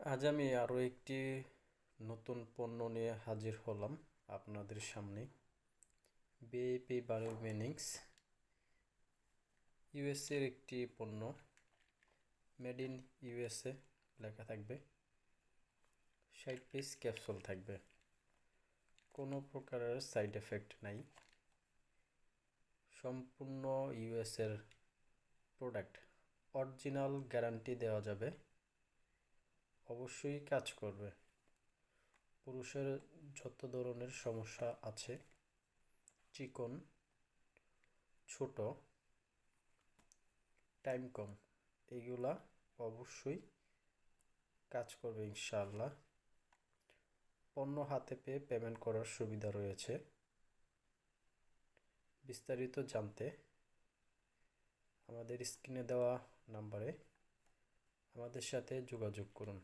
আজ আমি আরও একটি নতুন পণ্য নিয়ে হাজির হলাম আপনাদের সামনে। বিএপি বায়োমেনিক্স ইউএসএর একটি পণ্য, মেড ইন ইউএসএ লেখা থাকবে। 60 পিস ক্যাপসুল থাকবে, কোনো প্রকারের সাইড এফেক্ট নাই। সম্পূর্ণ ইউএসএর প্রোডাক্ট, অরিজিনাল গ্যারান্টি দেওয়া যাবে, অবশ্যই কাজ করবে। পুরুষের যত ধরনের সমস্যা আছে, চিকন, ছোট, টাইম কম, এইগুলা অবশ্যই কাজ করবে ইনশাআল্লাহ। পণ্য হাতে পেয়ে পেমেন্ট করার সুবিধা রয়েছে। বিস্তারিত জানতে আমাদের স্ক্রিনে দেওয়া নাম্বারে আমাদের সাথে যোগাযোগ করুন।